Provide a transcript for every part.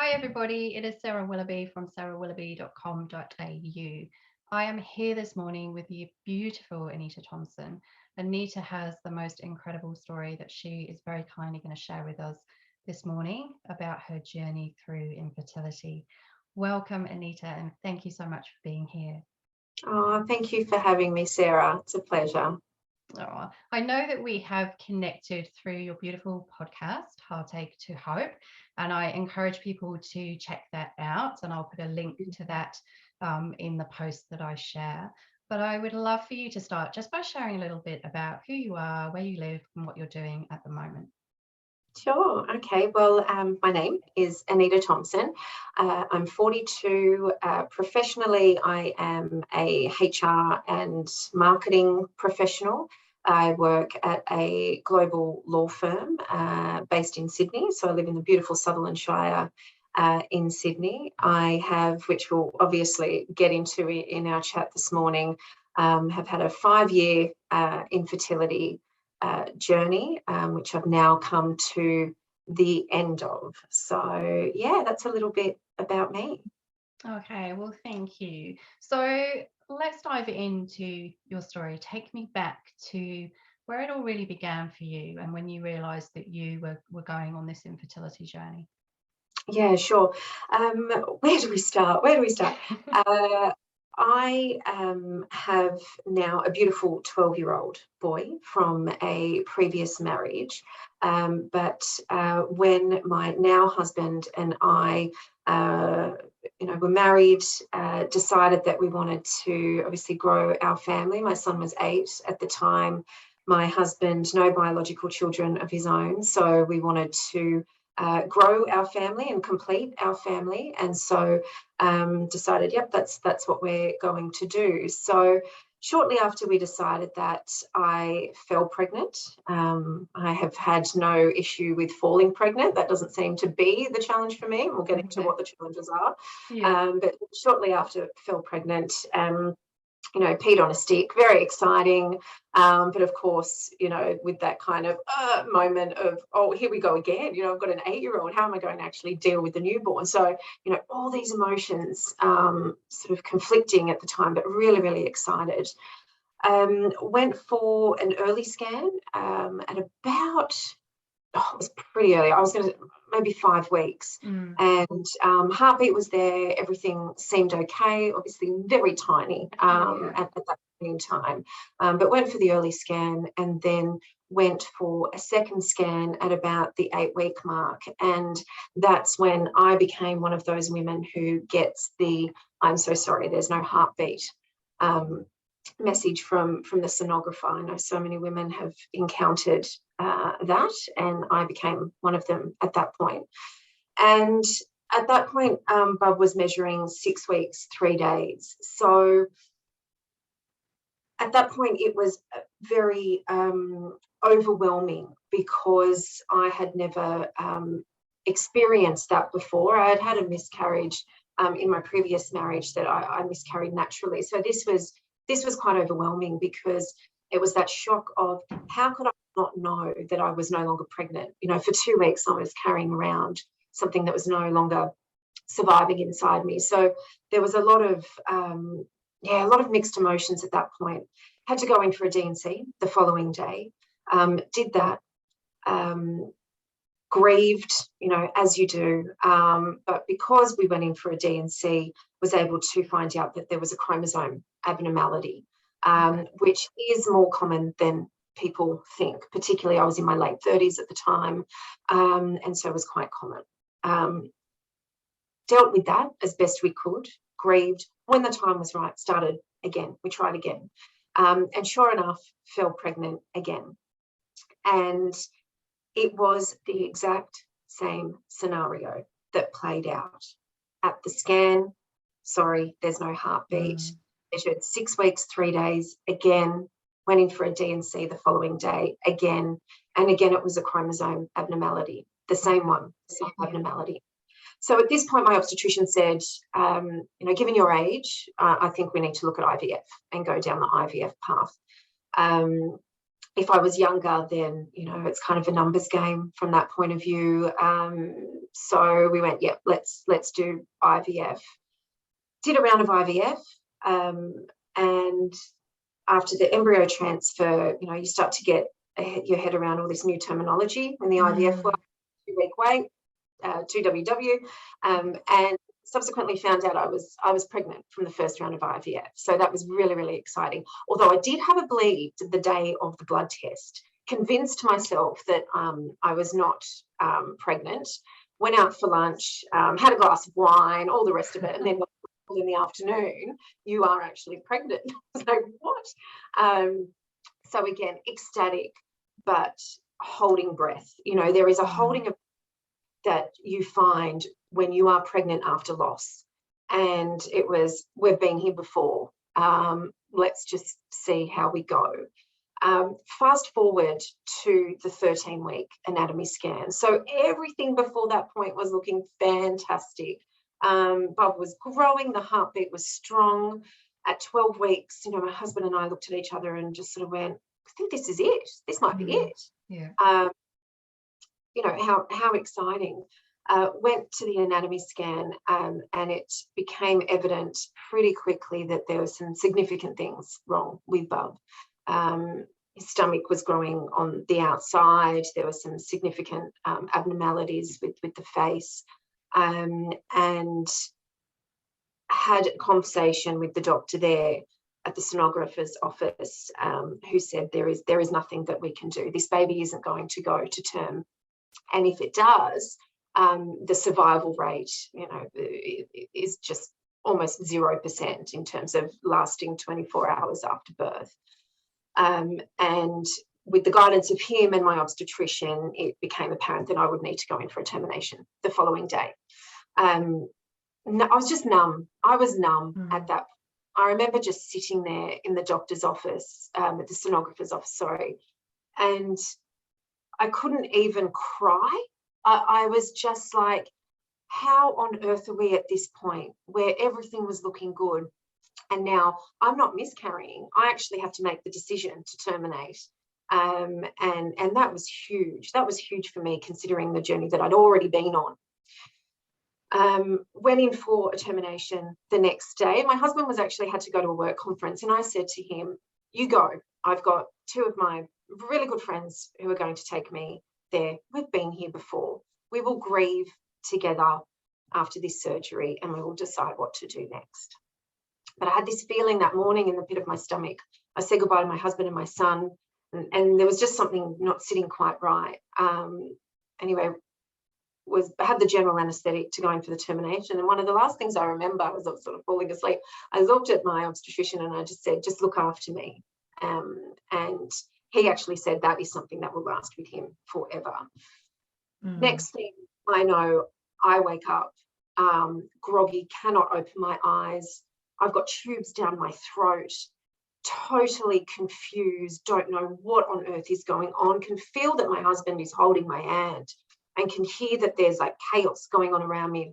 Hi everybody, it is Sarah Willoughby from sarahwilloughby.com.au. I am here this morning with the beautiful Anita Thompson. Anita has the most incredible story that she is very kindly going to share with us this morning about her journey through infertility. Welcome, Anita, and thank you so much for being here. Oh, thank you for having me, Sarah. It's a pleasure. Oh, I know that we have connected through your beautiful podcast, Heartache to Hope, and I encourage people to check that out. And I'll put a link to that in the post that I share. But I would love for you to start just by sharing a little bit about who you are, where you live, and what you're doing at the moment. Sure. Okay. Well, my name is Anita Thompson. I'm 42. Professionally, I am a HR and marketing professional. I work at a global law firm based in Sydney. So I live in the beautiful Sutherland Shire in Sydney. I have, which we'll obviously get into in our chat this morning, have had a 5-year infertility journey, which I've now come to the end of. So, yeah, that's a little bit about me. Okay, well, thank you. So let's dive into your story. Take me back to where it all really began for you and when you realised that you were going on this infertility journey. Yeah, sure. Where do we start? I have now a beautiful 12-year-old boy from a previous marriage. But when my now husband and I, were married, decided that we wanted to obviously grow our family. My son was 8 at the time. My husband, no biological children of his own. So we wanted to grow our family and complete our family, and so decided, yep, that's what we're going to do. So shortly after we decided that, I fell pregnant. I have had no issue with falling pregnant. That doesn't seem to be the challenge for me. We'll get into what the challenges are. Yeah. But shortly after fell pregnant, peed on a stick, very exciting. But of course, with that kind of moment of, oh, here we go again, I've got an 8-year-old, how am I going to actually deal with the newborn? So, all these emotions sort of conflicting at the time, but really, really excited. Went for an early scan at about, it was pretty early. I was going to maybe 5 weeks, and heartbeat was there. Everything seemed okay. Obviously, very tiny at that point in time, but went for the early scan and then went for a second scan at about the 8-week mark, and that's when I became one of those women who gets the "I'm so sorry, there's no heartbeat" message from the sonographer. I know so many women have encountered that, and I became one of them at that point. And at that point, Bub was measuring 6 weeks, 3 days. So at that point, it was very overwhelming because I had never experienced that before. I had had a miscarriage in my previous marriage that I miscarried naturally. So this was quite overwhelming because it was that shock of, how could I not know that I was no longer pregnant? For 2 weeks I was carrying around something that was no longer surviving inside me. So there was a lot of mixed emotions at that point. Had to go in for a D&C the following day. Did that. Grieved, as you do. But because we went in for a D&C, was able to find out that there was a chromosome abnormality, which is more common than people think. Particularly, I was in my late 30s at the time, and so it was quite common. Dealt with that as best we could, grieved. When the time was right, started again. We tried again. And sure enough, fell pregnant again. And it was the exact same scenario that played out. At the scan, sorry, there's no heartbeat. Measured 6 weeks, 3 days, again, went in for a D&C the following day, again. And again, it was a chromosome abnormality, the same one, the same abnormality. So at this point, my obstetrician said, given your age, I think we need to look at IVF and go down the IVF path. If I was younger, then, it's kind of a numbers game from that point of view. So we went, yep, let's do IVF. Did a round of IVF, and after the embryo transfer, you start to get your head around all this new terminology in the IVF world. 2-week wait, 2WW, and subsequently found out I was pregnant from the first round of IVF. So that was really, really exciting. Although I did have a bleed the day of the blood test, convinced myself that I was not pregnant, went out for lunch, had a glass of wine, all the rest of it, and then in the afternoon, you are actually pregnant. So what? So again, ecstatic, but holding breath. There is a holding of that you find when you are pregnant after loss. And it was, we've been here before. Let's just see how we go. Fast forward to the 13-week anatomy scan. So everything before that point was looking fantastic. Bob was growing, the heartbeat was strong. At 12 weeks, my husband and I looked at each other and just sort of went, I think this is it. This might be it. Yeah. How exciting. Went to the anatomy scan, and it became evident pretty quickly that there were some significant things wrong with Bub. His stomach was growing on the outside. There were some significant abnormalities with the face, and had a conversation with the doctor there at the sonographer's office, who said there is nothing that we can do. This baby isn't going to go to term, and if it does, the survival rate, is just almost 0% in terms of lasting 24 hours after birth. And with the guidance of him and my obstetrician, it became apparent that I would need to go in for a termination the following day. I was just numb. I was numb at that. I remember just sitting there in the doctor's office, at the sonographer's office, and I couldn't even cry. I was just like, how on earth are we at this point where everything was looking good, and now I'm not miscarrying? I actually have to make the decision to terminate. And that was huge. That was huge for me, considering the journey that I'd already been on. Went in for a termination the next day. My husband was actually had to go to a work conference, and I said to him, you go. I've got two of my really good friends who are going to take me there. We've been here before. We will grieve together after this surgery, and we will decide what to do next. But I had this feeling that morning in the pit of my stomach. I said goodbye to my husband and my son, and there was just something not sitting quite right. Anyway, had the general anaesthetic to go in for the termination. And one of the last things I remember as I was sort of falling asleep, I looked at my obstetrician and I just said, just look after me. And he actually said that is something that will last with him forever. Next thing I know, I wake up groggy, cannot open my eyes. I've got tubes down my throat, totally confused, don't know what on earth is going on, can feel that my husband is holding my hand and can hear that there's like chaos going on around me.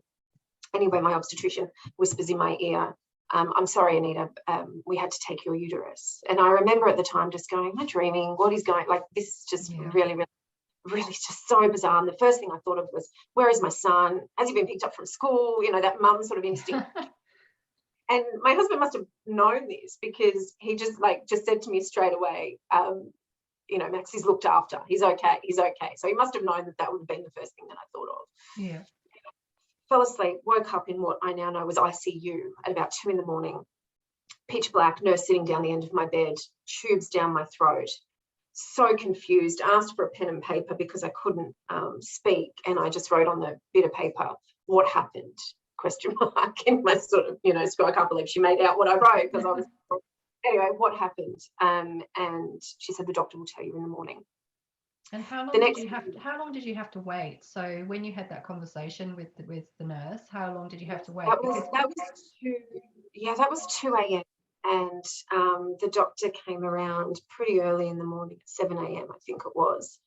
Anyway, my obstetrician whispers in my ear, I'm sorry, Anita, we had to take your uterus. And I remember at the time just going, am I dreaming? What is going, like, this is just really just so bizarre. And the first thing I thought of was, where is my son? Has he been picked up from school? That mum sort of instinct. And my husband must have known this, because he just said to me straight away, Max is looked after. He's okay. So he must have known that would have been the first thing that I thought of. Yeah. Fell asleep, woke up in what I now know was ICU at about 2 a.m, pitch black, nurse sitting down the end of my bed, tubes down my throat. So confused, asked for a pen and paper because I couldn't speak, and I just wrote on the bit of paper, what happened? ? In my sort of, so I can't believe she made out what I wrote, because I was, anyway, what happened? And she said, the doctor will tell you in the morning. And how long did you have to wait? So when you had that conversation with the nurse, how long did you have to wait? That was 2 a.m. And the doctor came around pretty early in the morning, 7 a.m. I think it was.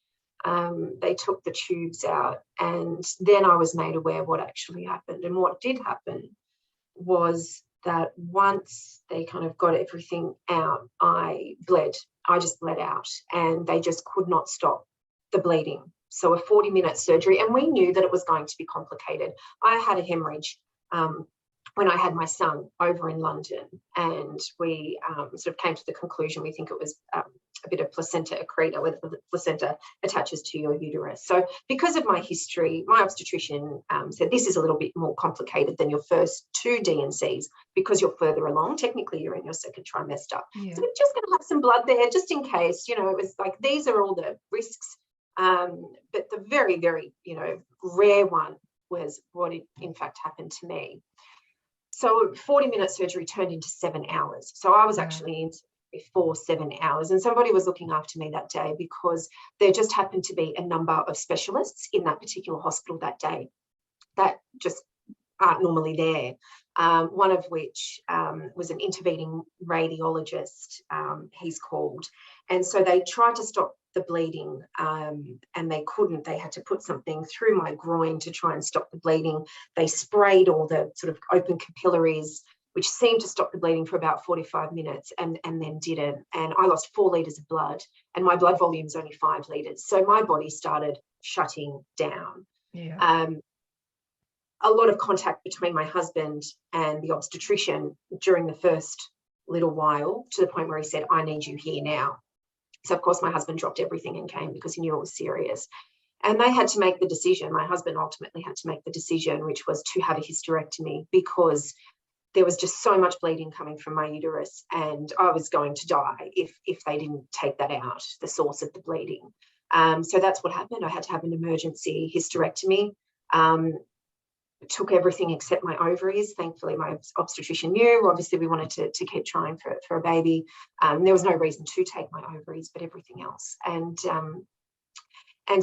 They took the tubes out, and then I was made aware what actually happened. And what did happen was that once they kind of got everything out, I just bled out, and they just could not stop the bleeding. So a 40-minute surgery, and we knew that it was going to be complicated. I had a hemorrhage when I had my son over in London, and we sort of came to the conclusion we think it was a bit of placenta accreta, where the placenta attaches to your uterus. So because of my history, my obstetrician said this is a little bit more complicated than your first 2 D&Cs because you're further along. Technically, you're in your second trimester. Yeah. So we're just going to have some blood there just in case, you know, it was like these are all the risks. But the very, very, you know, rare one was what in fact happened to me. So 40-minute surgery turned into 7 hours. So I was actually in for 7 hours, and somebody was looking after me that day because there just happened to be a number of specialists in that particular hospital that day that just aren't normally there. One of which was an intervening radiologist, he's called. And so they tried to stop the bleeding and they couldn't. They had to put something through my groin to try and stop the bleeding. They sprayed all the sort of open capillaries, which seemed to stop the bleeding for about 45 minutes and then didn't. And I lost 4 litres of blood, and my blood volume is only 5 litres. So my body started shutting down. Yeah. A lot of contact between my husband and the obstetrician during the first little while, to the point where he said, I need you here now. So, of course, my husband dropped everything and came because he knew it was serious. And they had to make the decision. My husband ultimately had to make the decision, which was to have a hysterectomy, because there was just so much bleeding coming from my uterus, and I was going to die if they didn't take that out, the source of the bleeding. So that's what happened. I had to have an emergency hysterectomy. Took everything except my ovaries. Thankfully, my obstetrician knew. Obviously, we wanted to keep trying for a baby. There was no reason to take my ovaries, but everything else. And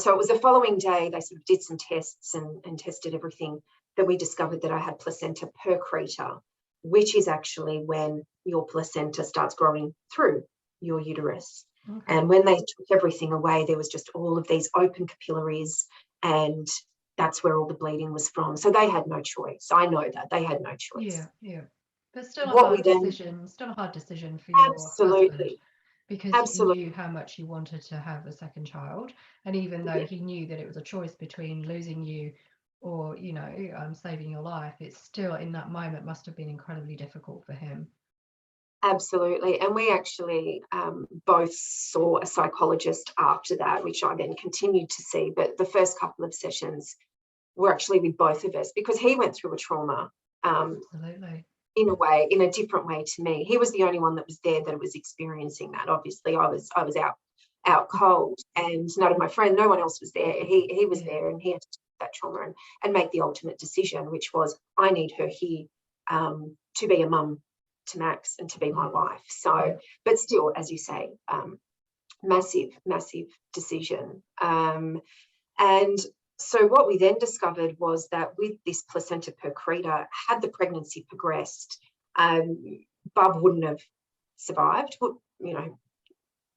so it was the following day, they sort of did some tests and tested everything, that we discovered that I had placenta percreta, which is actually when your placenta starts growing through your uterus. Okay. And when they took everything away, there was just all of these open capillaries, and that's where all the bleeding was from. So they had no choice. I know that they had no choice. Yeah. But still a hard decision for your husband, because he knew how much you wanted to have a second child. And even though he knew that it was a choice between losing you or, you know, saving your life, it's still, in that moment, must have been incredibly difficult for him. Absolutely. And we actually both saw a psychologist after that, which I then continued to see. But the first couple of sessions were actually with both of us, because he went through a trauma. Absolutely. In a way, in a different way to me. He was the only one that was there that was experiencing that. Obviously, I was out cold, and none of my friends, no one else was there. He was there, and he had to take that trauma and make the ultimate decision, which was, I need her here to be a mum to Max and to be my wife. So, but still, as you say, massive decision. And so what we then discovered was that with this placenta percreta, had the pregnancy progressed, Bub wouldn't have survived,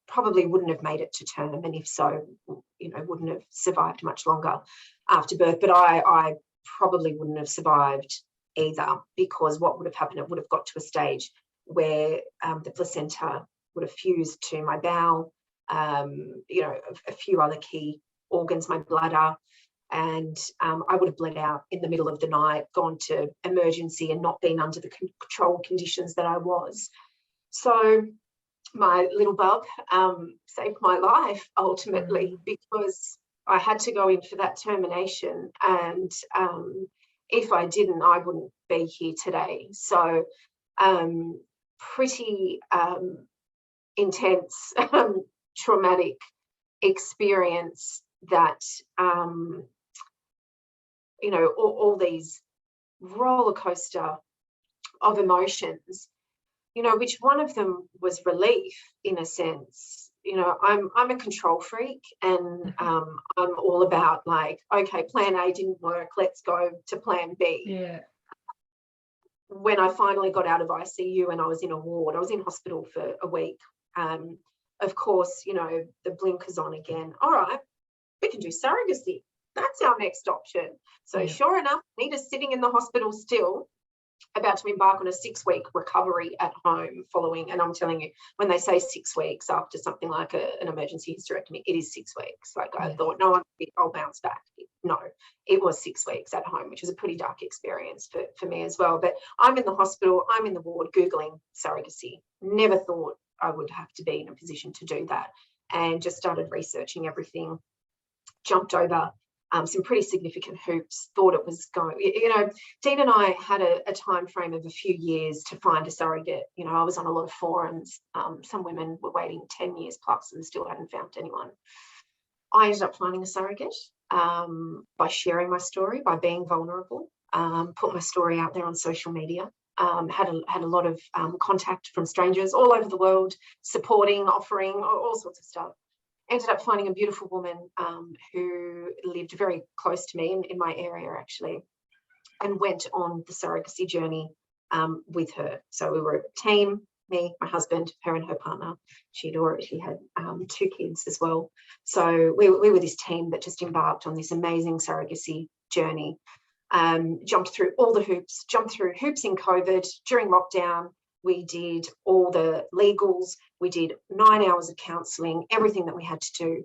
probably wouldn't have made it to term, and if so, wouldn't have survived much longer after birth. But I probably wouldn't have survived either, because what would have happened, it would have got to a stage where the placenta would have fused to my bowel, a few other key organs, my bladder, and I would have bled out in the middle of the night, gone to emergency, and not been under the controlled conditions that I was. So my little bub saved my life ultimately, because I had to go in for that termination, and if I didn't, I wouldn't be here today. So pretty intense, traumatic experience that, all these roller coaster of emotions, which one of them was relief in a sense. I'm a control freak, and I'm all about, like, okay, plan A didn't work, let's go to plan B. Yeah. When I finally got out of ICU and I was in a ward, I was in hospital for a week. Of course, the blinkers on again. All right, we can do surrogacy. That's our next option. So sure enough, Anita's sitting in the hospital still, about to embark on a 6-week recovery at home following, and I'm telling you, when they say 6 weeks after something like an emergency hysterectomy, it is 6 weeks. Like I thought, no, I'll bounce back. No, it was 6 weeks at home, which was a pretty dark experience for me as well. But I'm in the hospital, I'm in the ward Googling surrogacy. Never thought I would have to be in a position to do that, and just started researching everything, jumped over some pretty significant hoops, thought it was going, Dean and I had a time frame of a few years to find a surrogate. I was on a lot of forums. Some women were waiting 10 years plus and still hadn't found anyone. I ended up finding a surrogate by sharing my story, by being vulnerable, put my story out there on social media. Had a lot of contact from strangers all over the world, supporting, offering all sorts of stuff. Ended up finding a beautiful woman who lived very close to me in my area, actually, and went on the surrogacy journey with her. So we were a team, me, my husband, her and her partner. She had 2 kids as well. So we were this team that just embarked on this amazing surrogacy journey. Jumped through all the hoops, jumped through hoops in COVID, during lockdown. We did all the legals. We did 9 hours of counselling, everything that we had to do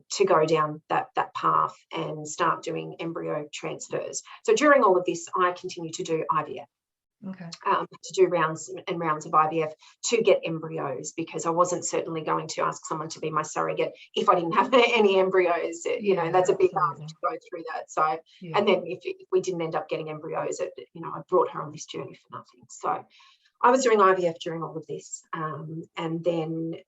to go down that path and start doing embryo transfers. So during all of this, I continued to do IVF. Okay. To do rounds and rounds of IVF to get embryos, because I wasn't certainly going to ask someone to be my surrogate if I didn't have any embryos. That's a big ask to go through that. So, and then if we didn't end up getting embryos, I brought her on this journey for nothing. So I was doing IVF during all of this, and then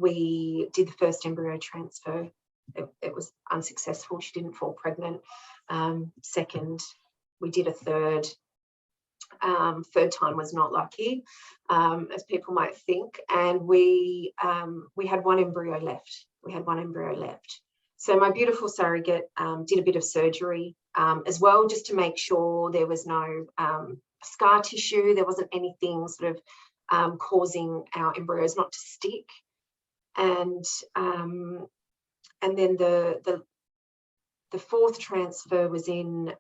we did the first embryo transfer. It was unsuccessful. She didn't fall pregnant. Second, we did a third. Third time was not lucky, as people might think, and we had one embryo left. So my beautiful surrogate did a bit of surgery as well, just to make sure there was no scar tissue, there wasn't anything sort of causing our embryos not to stick, and then the fourth transfer was in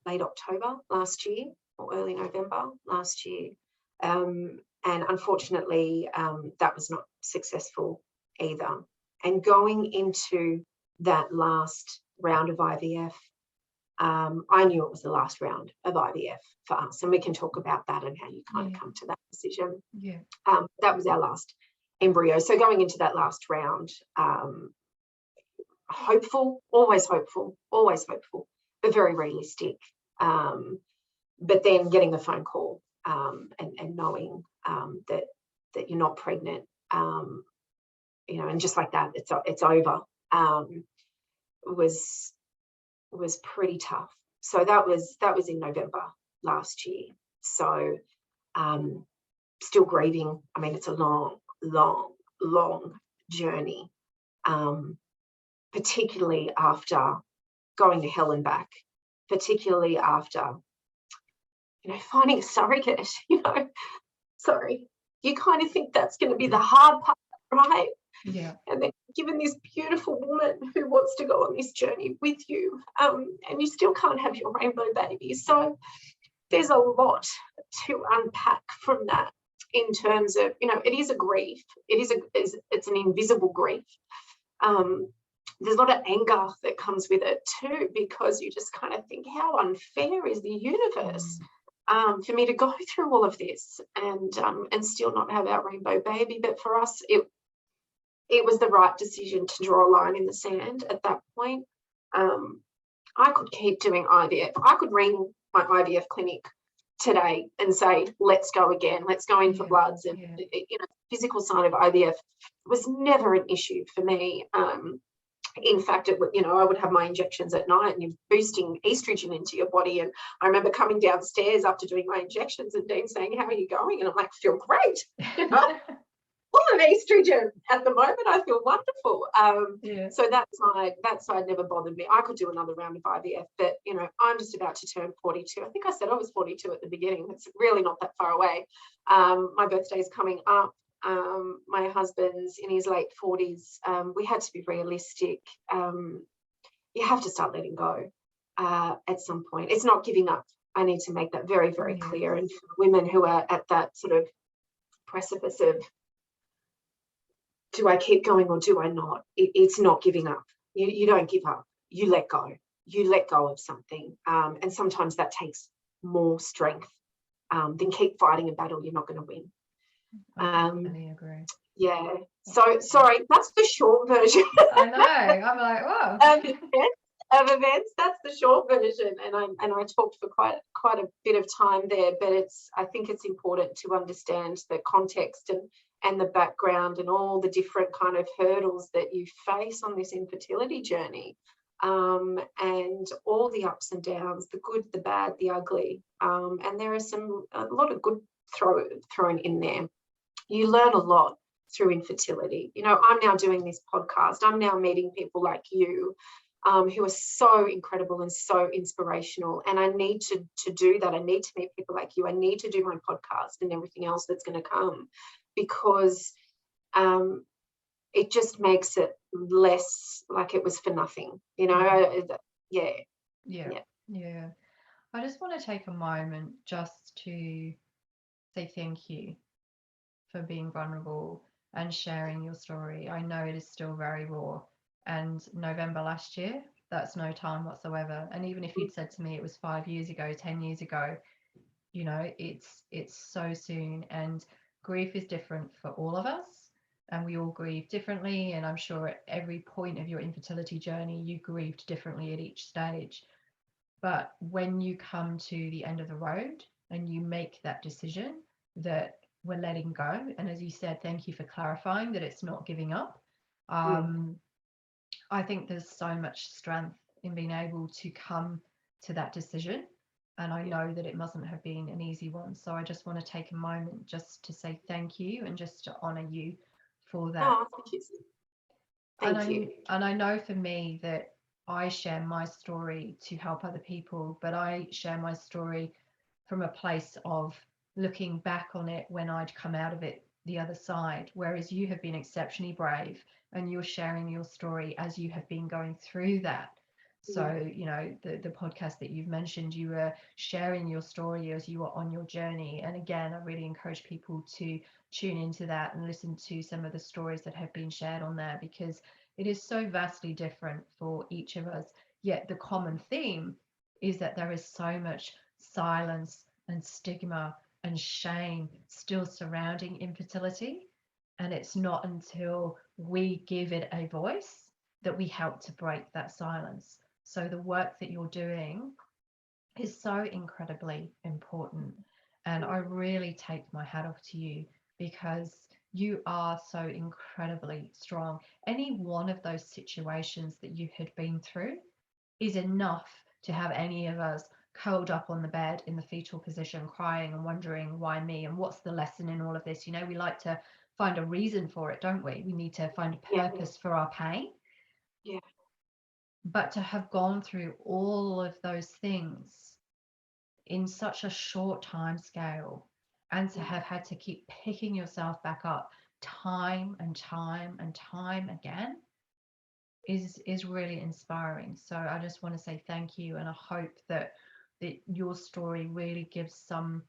late October last year, or early November last year, and unfortunately that was not successful either. And going into that last round of IVF, I knew it was the last round of IVF for us, and we can talk about that and how you kind of come to that decision. That was our last embryo. So going into that last round, always hopeful, but very realistic. But then getting the phone call and knowing that you're not pregnant, and just like that, it's over, was pretty tough. So that was in November last year. So still grieving. I mean, it's a long journey, particularly after going to hell and back, particularly after finding a surrogate. Sorry, you kind of think that's going to be the hard part, right? Yeah. And then given this beautiful woman who wants to go on this journey with you, and you still can't have your rainbow baby. So there's a lot to unpack from that, in terms of, it is a grief. It's an invisible grief. There's a lot of anger that comes with it too, because you just kind of think, how unfair is the universe for me to go through all of this and still not have our rainbow baby. But for us, it was the right decision to draw a line in the sand at that point. I could keep doing IVF. I could ring my IVF clinic today and say, let's go again, let's go in for bloods. And physical side of IVF was never an issue for me. In fact, I would have my injections at night, and you're boosting estrogen into your body. And I remember coming downstairs after doing my injections and Dean saying, how are you going? And I'm like, I feel great. Full of estrogen at the moment. I feel wonderful. So that side never bothered me. I could do another round of IVF, but I'm just about to turn 42. I think I said I was 42 at the beginning. It's really not that far away. My birthday is coming up. My husband's in his late 40s. We had to be realistic. You have to start letting go at some point. It's not giving up I need to make that very, very Yes. clear. And for women who are at that sort of precipice of, do I keep going or do I not? It's not giving up. You don't give up. You let go. You let go of something. And sometimes that takes more strength than keep fighting a battle you're not going to win. I totally agree. Yeah. So, sorry, that's the short version. I know. I'm like, whoa. Of events. That's the short version, and I talked for quite a bit of time there. But I think it's important to understand the context and the background and all the different kind of hurdles that you face on this infertility journey, and all the ups and downs, the good, the bad, the ugly, and there is a lot of good thrown in there. You learn a lot through infertility. You know, I'm now doing this podcast. I'm now meeting people like you, who are so incredible and so inspirational. And I need to do that. I need to meet people like you. I need to do my podcast and everything else that's going to come, because it just makes it less like it was for nothing, you know. Yeah. I just want to take a moment just to say thank you for being vulnerable and sharing your story. I know it is still very raw, and November last year, that's no time whatsoever. And even if you'd said to me it was 5 years ago, 10 years ago, you know, it's so soon, and grief is different for all of us, and we all grieve differently. And I'm sure at every point of your infertility journey you grieved differently at each stage. But when you come to the end of the road and you make that decision that we're letting go, and as you said, thank you for clarifying that it's not giving up. I think there's so much strength in being able to come to that decision. And I know that it mustn't have been an easy one. So I just want to take a moment just to say thank you and just to honor you for that. Oh, thank you. Thank you. And I know for me that I share my story to help other people, but I share my story from a place of looking back on it when I'd come out of it the other side, whereas you have been exceptionally brave and you're sharing your story as you have been going through that. So, you know, the podcast that you've mentioned, you were sharing your story as you were on your journey. And again, I really encourage people to tune into that and listen to some of the stories that have been shared on there, because it is so vastly different for each of us. Yet the common theme is that there is so much silence and stigma and shame still surrounding infertility. And it's not until we give it a voice that we help to break that silence. So the work that you're doing is so incredibly important. And I really take my hat off to you, because you are so incredibly strong. Any one of those situations that you had been through is enough to have any of us curled up on the bed in the fetal position, crying and wondering, why me? And what's the lesson in all of this? You know, we like to find a reason for it, don't we? We need to find a purpose for our pain. Yeah. But to have gone through all of those things in such a short time scale, and to have had to keep picking yourself back up time and time and time again, is really inspiring. So I just want to say thank you, and I hope that your story really gives some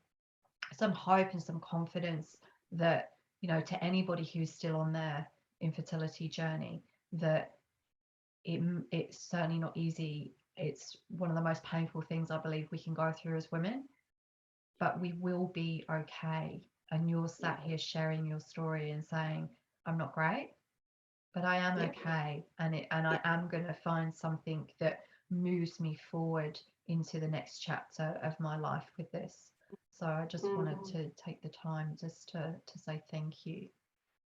hope and some confidence that, you know, to anybody who's still on their infertility journey, that it's certainly not easy. It's one of the most painful things I believe we can go through as women, but we will be okay. And you're sat here sharing your story and saying, I'm not great, but I am okay, and I am going to find something that moves me forward into the next chapter of my life with this. So I just wanted to take the time just to say thank you.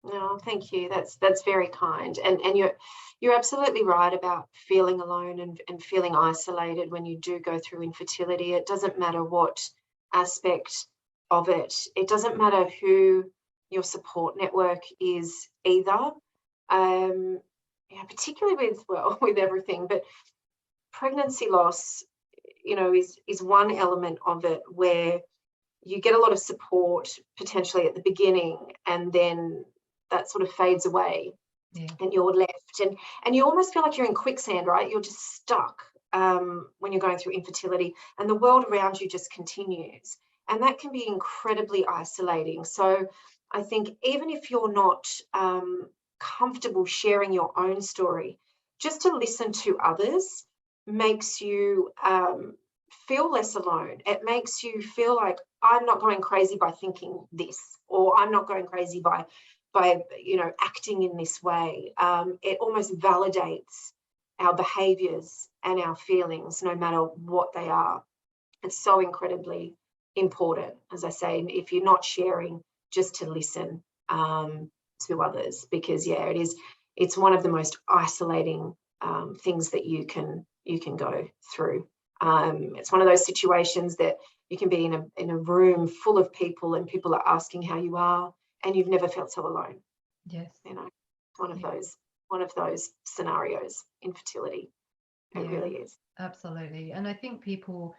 No, thank you. That's very kind. And you're absolutely right about feeling alone and feeling isolated when you do go through infertility. It doesn't matter what aspect of it. It doesn't matter who your support network is either. Particularly with everything, but pregnancy loss, you know, is one element of it where you get a lot of support potentially at the beginning, and then that sort of fades away, and you're left, and you almost feel like you're in quicksand, right? You're just stuck, when you're going through infertility, and the world around you just continues. And that can be incredibly isolating. So I think even if you're not comfortable sharing your own story, just to listen to others makes you feel less alone. It makes you feel like I'm not going crazy by thinking this, or I'm not going crazy by acting in this way. It almost validates our behaviors and our feelings, no matter what they are. It's so incredibly important, as I say, if you're not sharing, just to listen to others, because it's one of the most isolating things that you can go through. It's one of those situations that you can be in a room full of people, and people are asking how you are, and you've never felt so alone. Yes. One of those scenarios, infertility. It really is. Absolutely. And I think people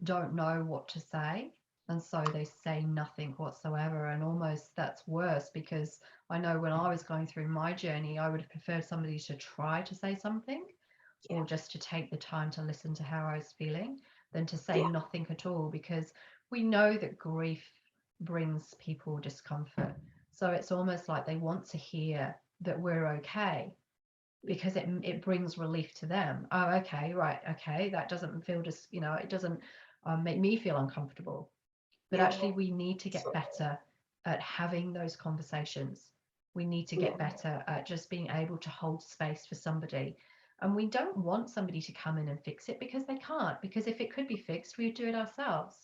don't know what to say, and so they say nothing whatsoever, and almost that's worse, because I know when I was going through my journey, I would have preferred somebody to try to say something, or just to take the time to listen to how I was feeling, than to say nothing at all, because we know that grief brings people discomfort. So it's almost like they want to hear that we're okay, because it brings relief to them. Oh, okay, right, okay, that doesn't feel it doesn't make me feel uncomfortable. But actually, we need to get better at having those conversations. We need to get better at just being able to hold space for somebody. And we don't want somebody to come in and fix it, because they can't. Because if it could be fixed, we'd do it ourselves.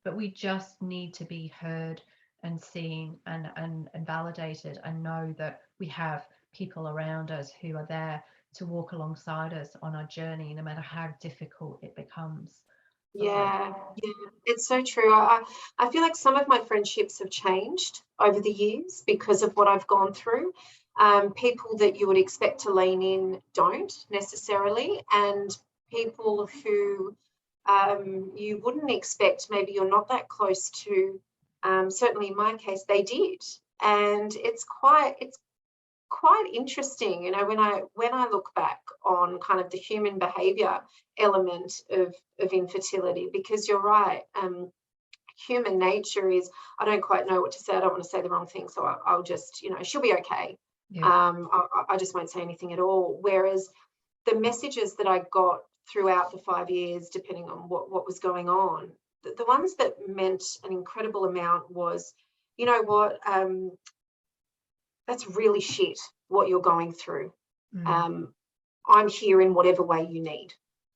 But we just need to be heard and seen and validated, and know that we have people around us who are there to walk alongside us on our journey, no matter how difficult it becomes. Yeah, it's so true. I feel like some of my friendships have changed over the years because of what I've gone through. People that you would expect to lean in don't necessarily, and people who you wouldn't expect, maybe you're not that close to, certainly in my case, they did. And it's quite interesting, when I look back on kind of the human behavior element of infertility, because you're right, human nature is, I don't quite know what to say, I don't want to say the wrong thing, so I'll just, she'll be okay. I just won't say anything at all. Whereas the messages that I got throughout the 5 years, depending on what was going on, the ones that meant an incredible amount was, you know what, that's really shit what you're going through. I'm here in whatever way you need.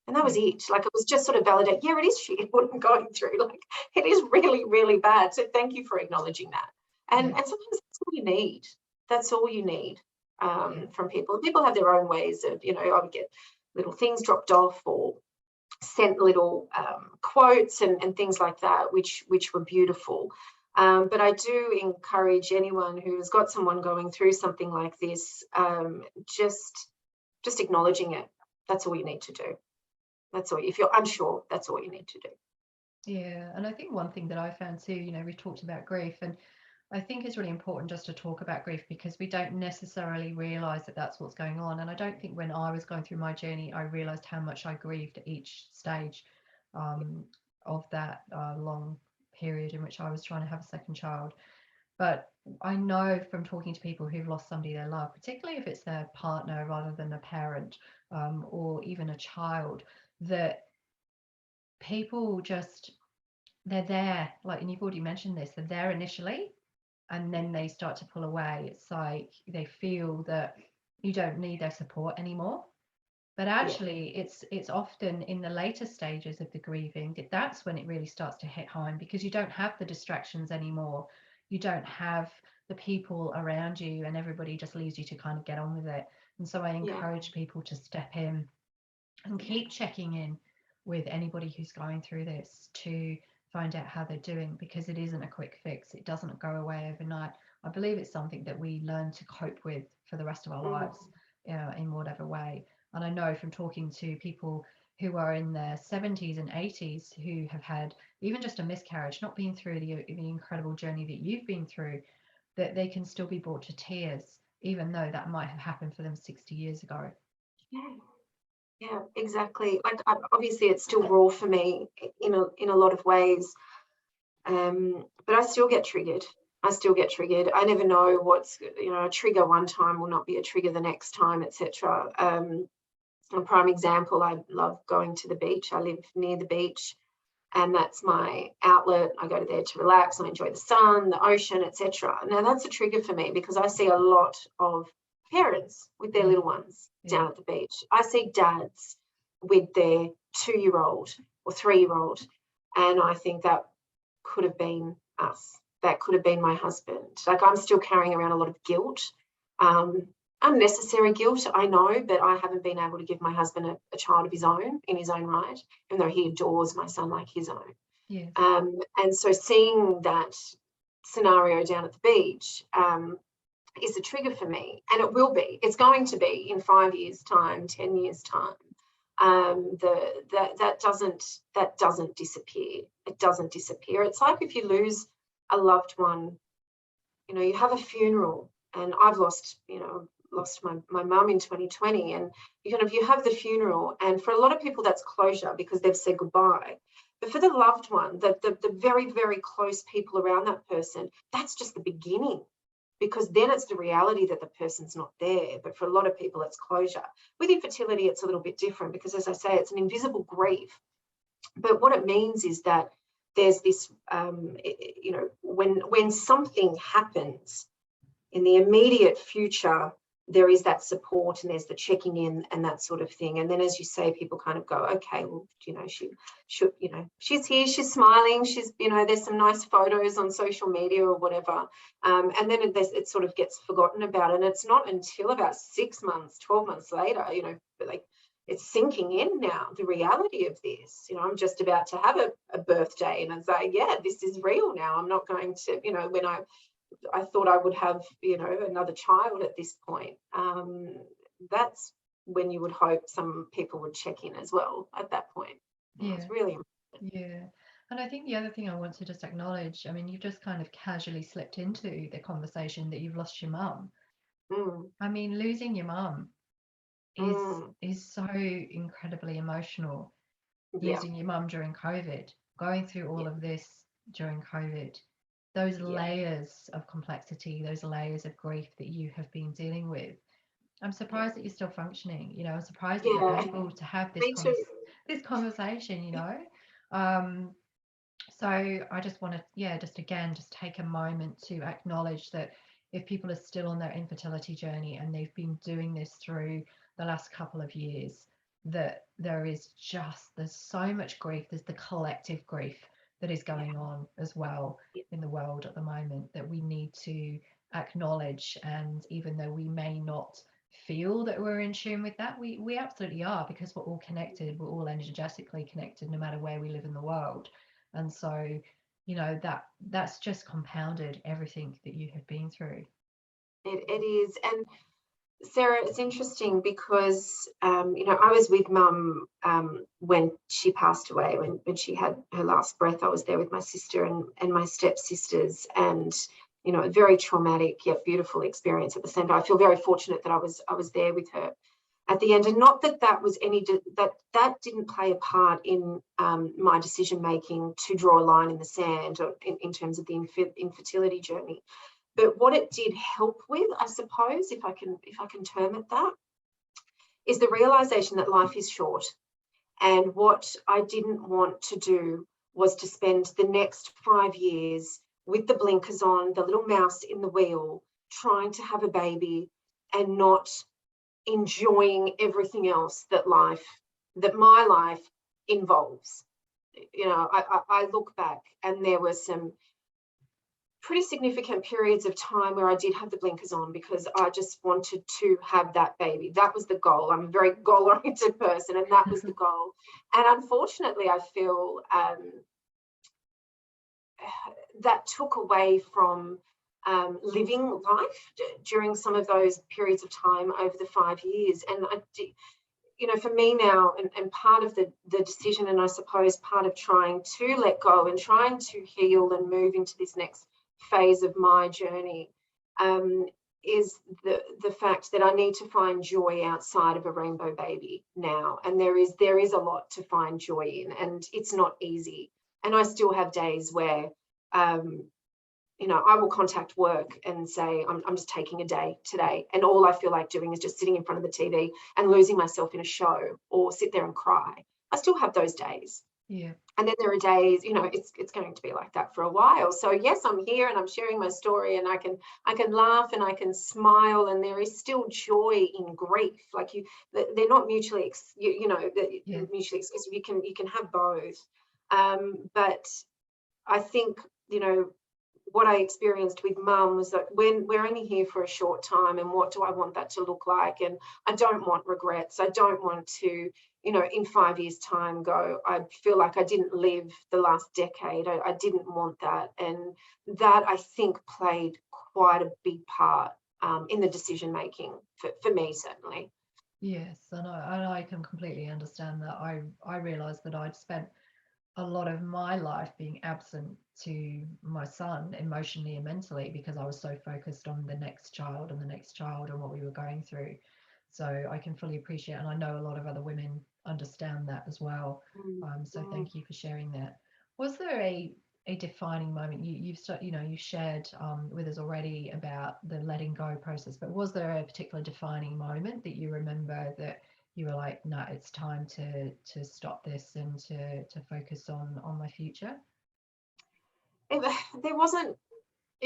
And that was it. Like, it was just sort of validate, it is shit what I'm going through. Like, it is really, really bad. So thank you for acknowledging that. And sometimes that's all you need. That's all you need from people. People have their own ways of, I would get little things dropped off, or sent little quotes and things like that, which were beautiful. But I do encourage anyone who's got someone going through something like this, just acknowledging it. That's all you need to do. That's all. If you're unsure, that's all you need to do. Yeah, and I think one thing that I found too, we talked about grief, and I think it's really important just to talk about grief, because we don't necessarily realize that that's what's going on. And I don't think when I was going through my journey, I realized how much I grieved at each stage of that long period in which I was trying to have a second child. But I know from talking to people who've lost somebody they love, particularly if it's their partner rather than a parent, or even a child, that people they're there, like, and you've already mentioned this, they're there initially, and then they start to pull away. It's like they feel that you don't need their support anymore. But actually, it's often in the later stages of the grieving that's when it really starts to hit home, because you don't have the distractions anymore. You don't have the people around you, and everybody just leaves you to kind of get on with it. And so I encourage people to step in and keep checking in with anybody who's going through this, to find out how they're doing, because it isn't a quick fix. It doesn't go away overnight. I believe it's something that we learn to cope with for the rest of our lives, in whatever way. And I know from talking to people who are in their 70s and 80s who have had even just a miscarriage, not been through the incredible journey that you've been through, that they can still be brought to tears, even though that might have happened for them 60 years ago. Yeah, exactly. Like, obviously it's still raw for me in a lot of ways, but I still get triggered. I never know what's, a trigger one time will not be a trigger the next time, etc. A prime example, I love going to the beach. I live near the beach, and that's my outlet. I go there to relax. I enjoy the sun, the ocean, etc. Now that's a trigger for me because I see a lot of parents with their little ones down at the beach. I see dads with their 2-year-old or 3-year-old, and I think that could have been us. That could have been my husband. Like, I'm still carrying around a lot of guilt, unnecessary guilt, I know, but I haven't been able to give my husband a child of his own in his own right, even though he adores my son like his own. Yes. And so seeing that scenario down at the beach is a trigger for me, and it will be. It's going to be in 5 years' time, 10 years' time. That doesn't disappear. It doesn't disappear. It's like if you lose a loved one, you have a funeral, and I've lost my mum in 2020, and you have the funeral, and for a lot of people that's closure because they've said goodbye. But for the loved one, the very, very close people around that person, that's just the beginning, because then it's the reality that the person's not there. But for a lot of people, it's closure. With infertility, it's a little bit different because, as I say, it's an invisible grief. But what it means is that there's this, when something happens in the immediate future, there is that support, and there's the checking in and that sort of thing. And then, as you say, people kind of go, okay, well, she's here, she's smiling, she's, there's some nice photos on social media or whatever. And then it sort of gets forgotten about. And it's not until about 6 months, 12 months later, like, it's sinking in now, the reality of this. I'm just about to have a birthday, and I say, yeah, this is real now. I'm not going to, when I thought I would have, another child at this point. That's when you would hope some people would check in as well at that point. Yeah. It's really important. Yeah. And I think the other thing I want to just acknowledge, I mean, you've just kind of casually slipped into the conversation that you've lost your mum. I mean, losing your mum is so incredibly emotional. Yeah. Losing your mum during COVID, going through all of this during COVID, those layers of complexity, those layers of grief that you have been dealing with. I'm surprised that you're still functioning. I'm surprised that you're able to have this this conversation. So I just want to, just take a moment to acknowledge that if people are still on their infertility journey and they've been doing this through the last couple of years, that there's so much grief. There's the collective grief that is going on as well in the world at the moment that we need to acknowledge. And even though we may not feel that we're in tune with that, we absolutely are, because we're all connected. We're all energetically connected no matter where we live in the world. And so, that's just compounded everything that you have been through. It is. And Sarah, it's interesting because, I was with Mum when she passed away, when she had her last breath. I was there with my sister and my stepsisters, and, a very traumatic yet beautiful experience at the same time. I feel very fortunate that I was there with her at the end, and not that was that didn't play a part in my decision making to draw a line in the sand or in terms of the infertility journey. But what it did help with, I suppose, if I can term it that, is the realization that life is short. And what I didn't want to do was to spend the next 5 years with the blinkers on, the little mouse in the wheel, trying to have a baby and not enjoying everything else that my life involves. I look back, and there were some pretty significant periods of time where I did have the blinkers on because I just wanted to have that baby. That was the goal. I'm a very goal-oriented person, and that was the goal. And unfortunately, I feel that took away from living life during some of those periods of time over the 5 years. And for me now, and part of the decision, and I suppose part of trying to let go and trying to heal and move into this next phase of my journey, is the fact that I need to find joy outside of a rainbow baby now, and there is a lot to find joy in, and it's not easy. And I still have days where you know, I will contact work and say, I'm just taking a day today, and all I feel like doing is just sitting in front of the TV and losing myself in a show, or sit there and cry. I still have those days. Yeah. And then there are days, you know, it's going to be like that for a while. So yes, I'm here and I'm sharing my story, and I can laugh and I can smile, and there is still joy in grief. Like they're not mutually, mutually exclusive. You can have both. But I think, you know, what I experienced with Mum was that when we're only here for a short time, and what do I want that to look like? And I don't want regrets. I don't want to, you know, in 5 years' time go, I feel like I didn't live the last decade. I didn't want that. And that, I think, played quite a big part in the decision making for me, certainly. Yes, and I can completely understand that. I realized that I'd spent a lot of my life being absent to my son emotionally and mentally, because I was so focused on the next child and the next child and what we were going through. So I can fully appreciate, and I know a lot of other women understand that as well. So thank you for sharing that. Was there a defining moment? You shared with us already about the letting go process, but was there a particular defining moment that you remember that you were like, no, it's time to stop this and to focus on my future? It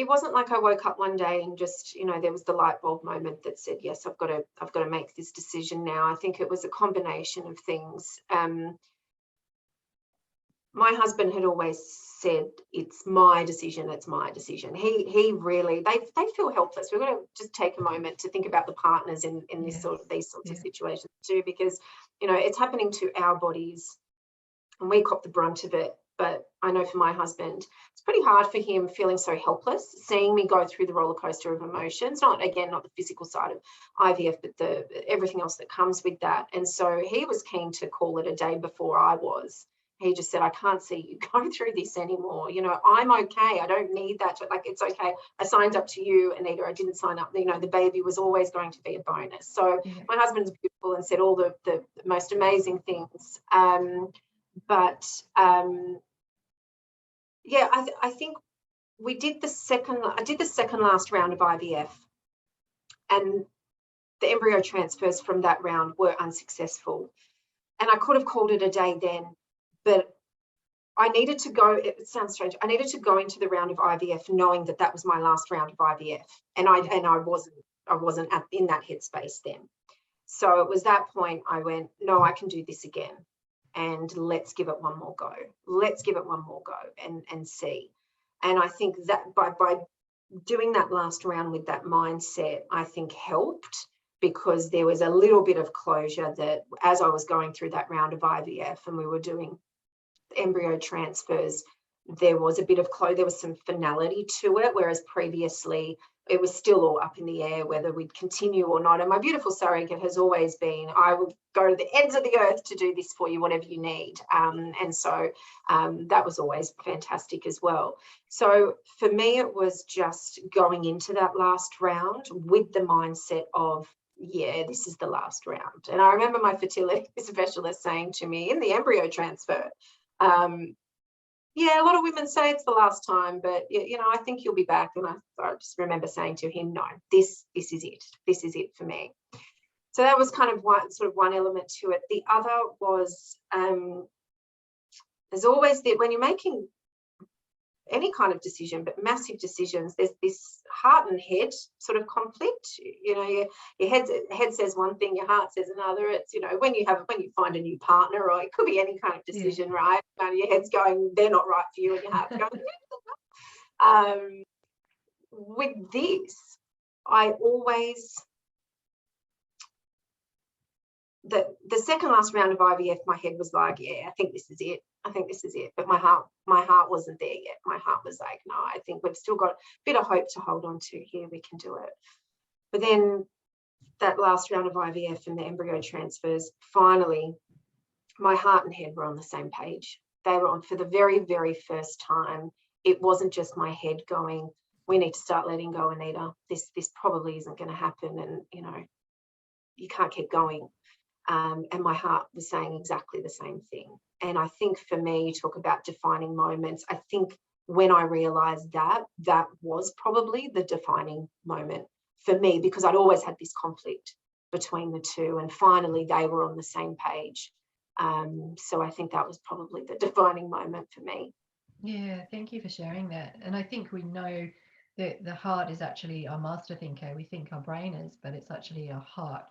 wasn't like I woke up one day and just, you know, there was the light bulb moment that said, yes, I've got to make this decision now. I think it was a combination of things. My husband had always said, it's my decision, it's my decision. He really, they feel helpless. We're going to just take a moment to think about the partners in this these sorts of situations too, because, you know, it's happening to our bodies and we cop the brunt of it. But I know for my husband, it's pretty hard for him, feeling so helpless, seeing me go through the roller coaster of emotions, not the physical side of IVF, but everything else that comes with that. And so he was keen to call it a day before I was. He just said, I can't see you go through this anymore. You know, I'm okay. I don't need that. Like, it's okay. I signed up to you, Anita. I didn't sign up. You know, the baby was always going to be a bonus. So my husband's beautiful and said all the most amazing things. But I think I did the second last round of IVF, and the embryo transfers from that round were unsuccessful. And I could have called it a day then, but I needed to go, it sounds strange, I needed to go into the round of IVF knowing that was my last round of IVF. And I wasn't in that headspace then. So it was that point I went, no, I can do this again. And let's give it one more go. Let's give it one more go and see. And I think that by doing that last round with that mindset, I think helped, because there was a little bit of closure that as I was going through that round of IVF and we were doing embryo transfers, there was a bit of there was some finality to it, whereas previously it was still all up in the air whether we'd continue or not. And my beautiful surrogate has always been, I will go to the ends of the earth to do this for you, whatever you need. And so that was always fantastic as well. So for me, it was just going into that last round with the mindset of, yeah, this is the last round. And I remember my fertility specialist saying to me in the embryo transfer, yeah, a lot of women say it's the last time, but, you know, I think you'll be back. And I just remember saying to him, no, this is it. This is it for me. So that was kind of one element to it. The other was there's always when you're making any kind of decision, but massive decisions, there's this heart and head sort of conflict. You know, your head says one thing, your heart says another. It's, you know, when you find a new partner, or it could be any kind of decision, right? And your head's going, they're not right for you, and your heart's going. With this, I always the second last round of IVF, my head was like, yeah, I think this is it. I think this is it. But my heart wasn't there yet. My heart was like, no, I think we've still got a bit of hope to hold on to here. We can do it. But then that last round of IVF and the embryo transfers, finally, my heart and head were on the same page. They were on for the very, very first time. It wasn't just my head going, we need to start letting go, Anita. This probably isn't going to happen, and you can't keep going. And my heart was saying exactly the same thing. And I think for me, you talk about defining moments. I think when I realized that was probably the defining moment for me, because I'd always had this conflict between the two, and finally they were on the same page. So I think that was probably the defining moment for me. Yeah, thank you for sharing that. And I think we know that the heart is actually our master thinker. We think our brain is, but it's actually our heart.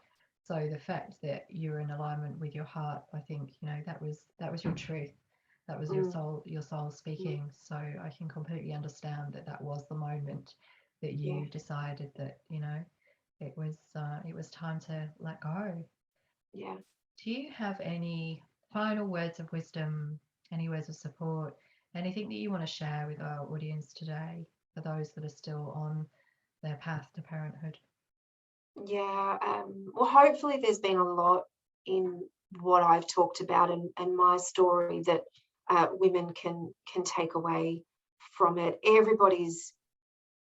So the fact that you're in alignment with your heart, I think, that was your truth. That was your soul speaking. So I can completely understand that was the moment that you decided that, it was time to let go. Yeah. Do you have any final words of wisdom, any words of support, anything that you want to share with our audience today for those that are still on their path to parenthood? Yeah. Well, hopefully there's been a lot in what I've talked about and my story that women can take away from it. Everybody's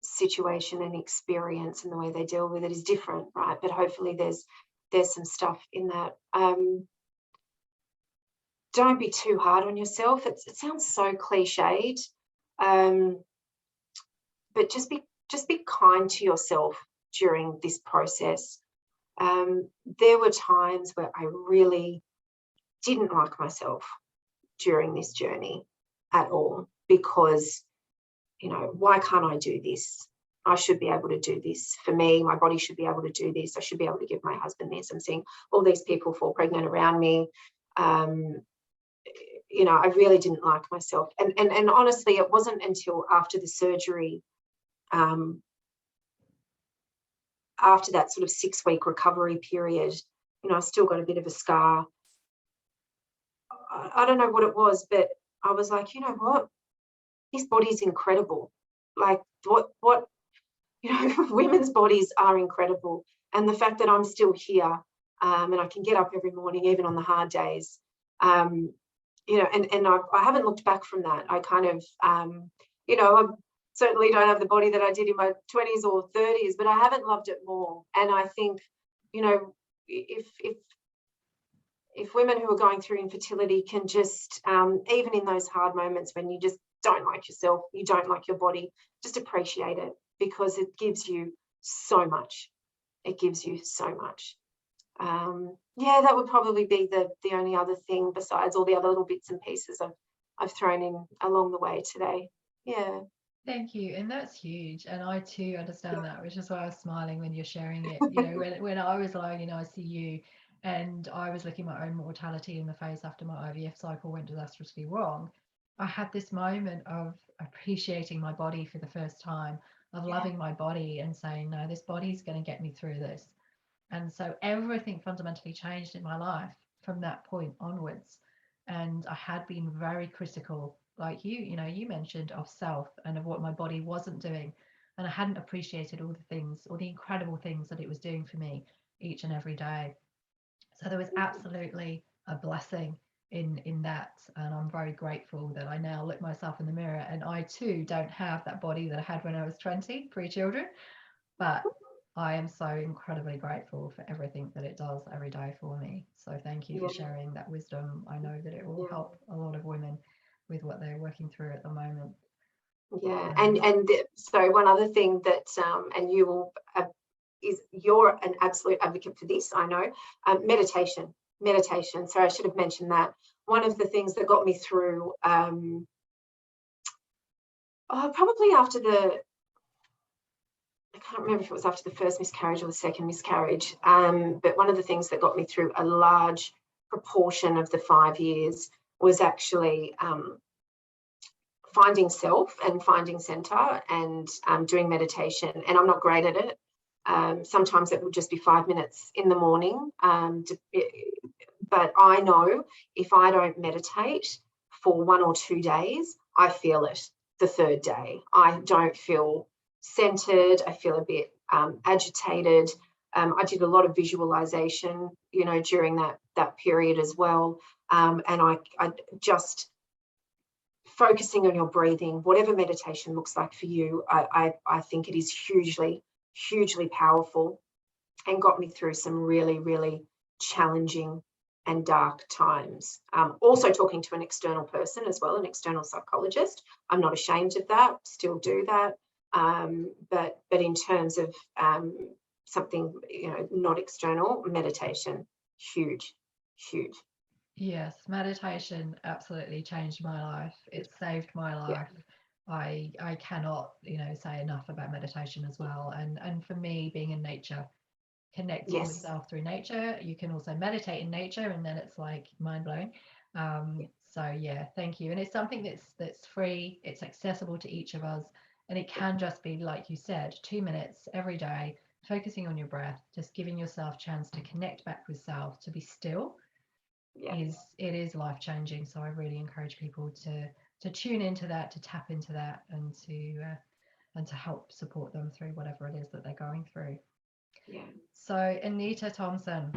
situation and experience and the way they deal with it is different, right? But hopefully there's some stuff in that. Don't be too hard on yourself. It sounds so cliched, but just be kind to yourself during this process. There were times where I really didn't like myself during this journey at all, because why can't I do this? I should be able to do this for me. My body should be able to do this. I should be able to give my husband this. I'm seeing all these people fall pregnant around me. I really didn't like myself. And honestly, it wasn't until after the surgery, after that sort of 6-week recovery period, I still got a bit of a scar. I don't know what it was, but I was like, you know what? This body's incredible. Like what women's bodies are incredible. And the fact that I'm still here, and I can get up every morning, even on the hard days, and I haven't looked back from that. I kind of, I certainly don't have the body that I did in my 20s or 30s, but I haven't loved it more. And I think, if women who are going through infertility can just, even in those hard moments when you just don't like yourself, you don't like your body, just appreciate it, because it gives you so much. It gives you so much. That would probably be the only other thing besides all the other little bits and pieces I've thrown in along the way today. Yeah. Thank you. And that's huge. And I too understand that, which is why I was smiling when you're sharing it. When I was lying in ICU and I was looking my own mortality in the face after my IVF cycle went disastrously wrong, I had this moment of appreciating my body for the first time, of loving my body and saying, no, this body's going to get me through this. And so everything fundamentally changed in my life from that point onwards. And I had been very critical, like you mentioned, of self and of what my body wasn't doing. And I hadn't appreciated all the things, all the incredible things that it was doing for me each and every day. So there was absolutely a blessing in that. And I'm very grateful that I now look myself in the mirror, and I too don't have that body that I had when I was 20, pre-children. But I am so incredibly grateful for everything that it does every day for me. So thank you for sharing that wisdom. I know that it will help a lot of women with what they're working through at the moment. Yeah, so one other thing that, and you will, is you're an absolute advocate for this, I know, meditation. So I should have mentioned that. One of the things that got me through, probably after I can't remember if it was after the first miscarriage or the second miscarriage, but one of the things that got me through a large proportion of the 5 years was actually finding self and finding center and doing meditation. And I'm not great at it. Sometimes it would just be 5 minutes in the morning. But I know if I don't meditate for 1 or 2 days, I feel it the third day. I don't feel centered. I feel a bit agitated. I did a lot of visualization, during that period as well. And I just focusing on your breathing, whatever meditation looks like for you, I think it is hugely, hugely powerful, and got me through some really, really challenging and dark times. Also talking to an external person as well, an external psychologist. I'm not ashamed of that, still do that. But in terms of something, not external, meditation, huge, huge. Yes, meditation absolutely changed my life. It saved my life. I cannot, say enough about meditation as well. And for me, being in nature, connecting with Yes. self through nature, you can also meditate in nature, and then it's like mind blowing. So yeah, thank you. And it's something that's free. It's accessible to each of us, and it can just be, like you said, 2 minutes every day, focusing on your breath, just giving yourself a chance to connect back with self, to be still. Yeah. It is life changing. So I really encourage people to tune into that, to tap into that, and to help support them through whatever it is that they're going through. Yeah. So Anita Thompson,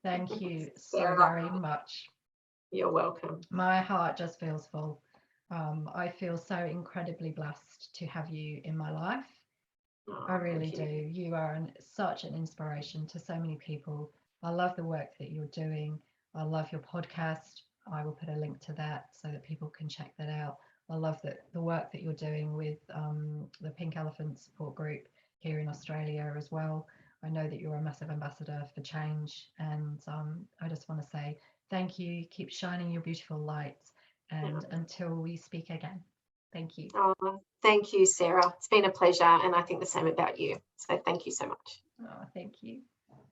thank you so Sarah, very much. you're welcome. My heart just feels full. I feel so incredibly blessed to have you in my life. Oh, I really thank do. you. You are such an inspiration to so many people. I love the work that you're doing. I love your podcast. I will put a link to that so that people can check that out. I love the work that you're doing with the Pink Elephant Support Group here in Australia as well. I know that you're a massive ambassador for change, and I just want to say thank you. Keep shining your beautiful light, and until we speak again, thank you. Oh, thank you, Sarah. It's been a pleasure, and I think the same about you. So thank you so much. Oh, thank you.